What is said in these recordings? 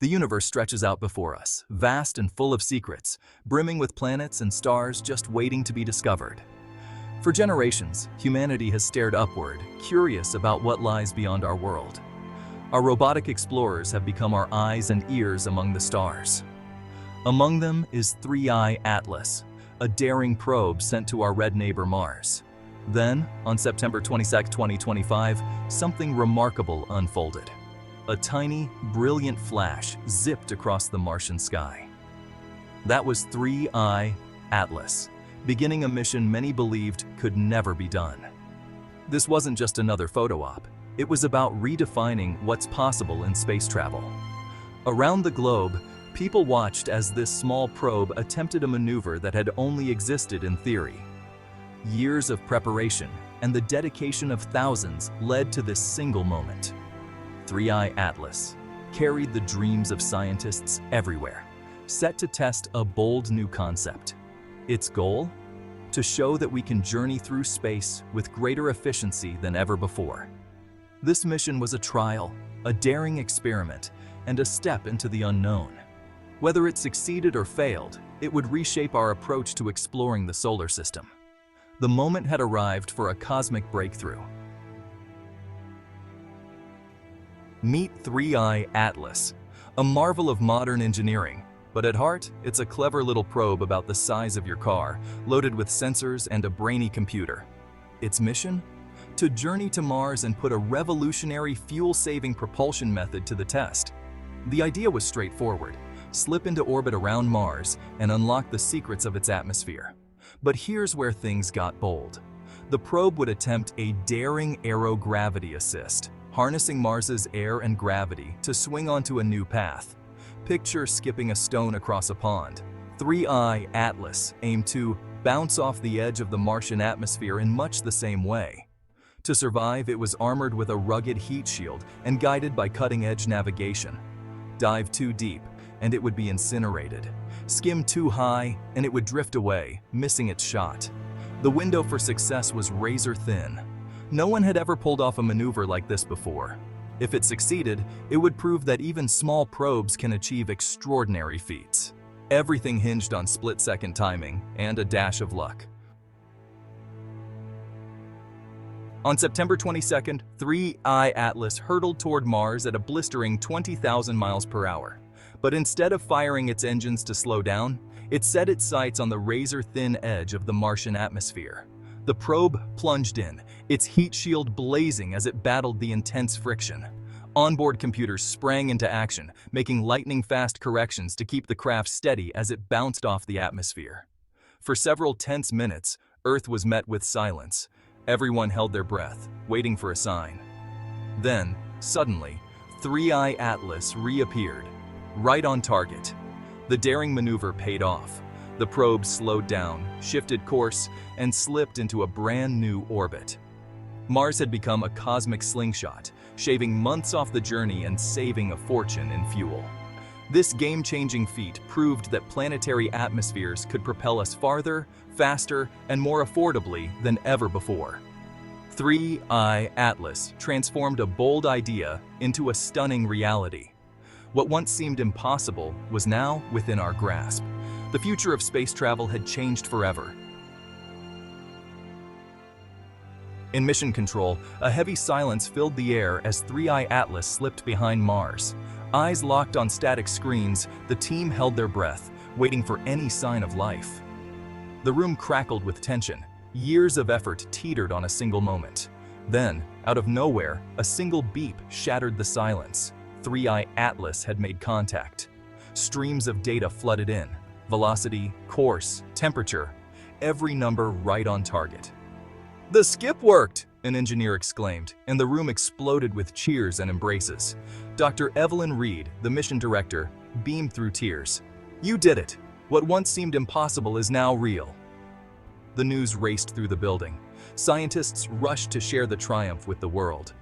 The universe stretches out before us, vast and full of secrets, brimming with planets and stars just waiting to be discovered. For generations, humanity has stared upward, curious about what lies beyond our world. Our robotic explorers have become our eyes and ears among the stars. Among them is 3I Atlas, a daring probe sent to our red neighbor Mars. Then, on September 22, 2025, something remarkable unfolded. A tiny, brilliant flash zipped across the Martian sky. That was 3I Atlas, beginning a mission many believed could never be done. This wasn't just another photo op. It was about redefining what's possible in space travel. Around the globe, people watched as this small probe attempted a maneuver that had only existed in theory. Years of preparation and the dedication of thousands led to this single moment. 3I Atlas carried the dreams of scientists everywhere, set to test a bold new concept. Its goal? To show that we can journey through space with greater efficiency than ever before. This mission was a trial, a daring experiment, and a step into the unknown. Whether it succeeded or failed, it would reshape our approach to exploring the solar system. The moment had arrived for a cosmic breakthrough. Meet 3I Atlas, a marvel of modern engineering, but at heart, it's a clever little probe about the size of your car, loaded with sensors and a brainy computer. Its mission? To journey to Mars and put a revolutionary fuel-saving propulsion method to the test. The idea was straightforward: slip into orbit around Mars and unlock the secrets of its atmosphere. But here's where things got bold. The probe would attempt a daring aerogravity assist, harnessing Mars's air and gravity to swing onto a new path. Picture skipping a stone across a pond. 3I Atlas aimed to bounce off the edge of the Martian atmosphere in much the same way. To survive, it was armored with a rugged heat shield and guided by cutting-edge navigation. Dive too deep, and it would be incinerated. Skim too high, and it would drift away, missing its shot. The window for success was razor thin. No one had ever pulled off a maneuver like this before. If it succeeded, it would prove that even small probes can achieve extraordinary feats. Everything hinged on split-second timing and a dash of luck. On September 22nd, 3I Atlas hurtled toward Mars at a blistering 20,000 miles per hour. But instead of firing its engines to slow down, it set its sights on the razor-thin edge of the Martian atmosphere. The probe plunged in, its heat shield blazing as it battled the intense friction. Onboard computers sprang into action, making lightning-fast corrections to keep the craft steady as it bounced off the atmosphere. For several tense minutes, Earth was met with silence. Everyone held their breath, waiting for a sign. Then, suddenly, 3I Atlas reappeared, right on target. The daring maneuver paid off. The probe slowed down, shifted course, and slipped into a brand new orbit. Mars had become a cosmic slingshot, shaving months off the journey and saving a fortune in fuel. This game-changing feat proved that planetary atmospheres could propel us farther, faster, and more affordably than ever before. 3I Atlas transformed a bold idea into a stunning reality. What once seemed impossible was now within our grasp. The future of space travel had changed forever. In mission control, a heavy silence filled the air as 3I Atlas slipped behind Mars. Eyes locked on static screens, the team held their breath, waiting for any sign of life. The room crackled with tension. Years of effort teetered on a single moment. Then, out of nowhere, a single beep shattered the silence. 3I Atlas had made contact. Streams of data flooded in. Velocity, course, temperature, every number right on target. "The skip worked!" an engineer exclaimed, and the room exploded with cheers and embraces. Dr. Evelyn Reed, the mission director, beamed through tears. "You did it! What once seemed impossible is now real." The news raced through the building. Scientists rushed to share the triumph with the world.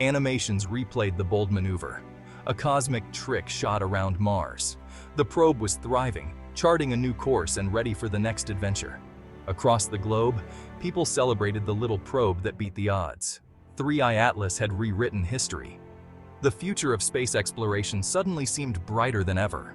Animations replayed the bold maneuver. A cosmic trick shot around Mars. The probe was thriving, charting a new course and ready for the next adventure. Across the globe, people celebrated the little probe that beat the odds. 3I Atlas had rewritten history. The future of space exploration suddenly seemed brighter than ever.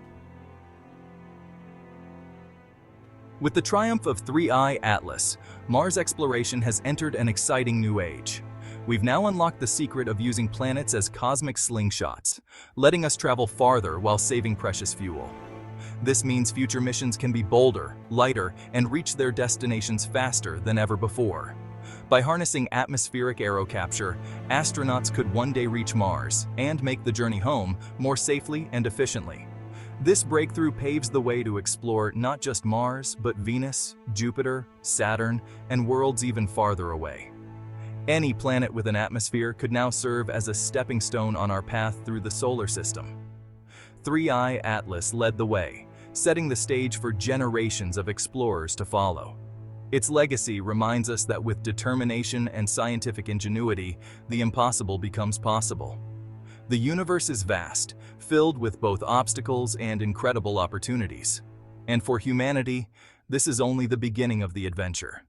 With the triumph of 3I Atlas, Mars exploration has entered an exciting new age. We've now unlocked the secret of using planets as cosmic slingshots, letting us travel farther while saving precious fuel. This means future missions can be bolder, lighter, and reach their destinations faster than ever before. By harnessing atmospheric aero capture, astronauts could one day reach Mars and make the journey home more safely and efficiently. This breakthrough paves the way to explore not just Mars, but Venus, Jupiter, Saturn, and worlds even farther away. Any planet with an atmosphere could now serve as a stepping stone on our path through the solar system. 3I Atlas led the way, setting the stage for generations of explorers to follow. Its legacy reminds us that with determination and scientific ingenuity, the impossible becomes possible. The universe is vast, filled with both obstacles and incredible opportunities. And for humanity, this is only the beginning of the adventure.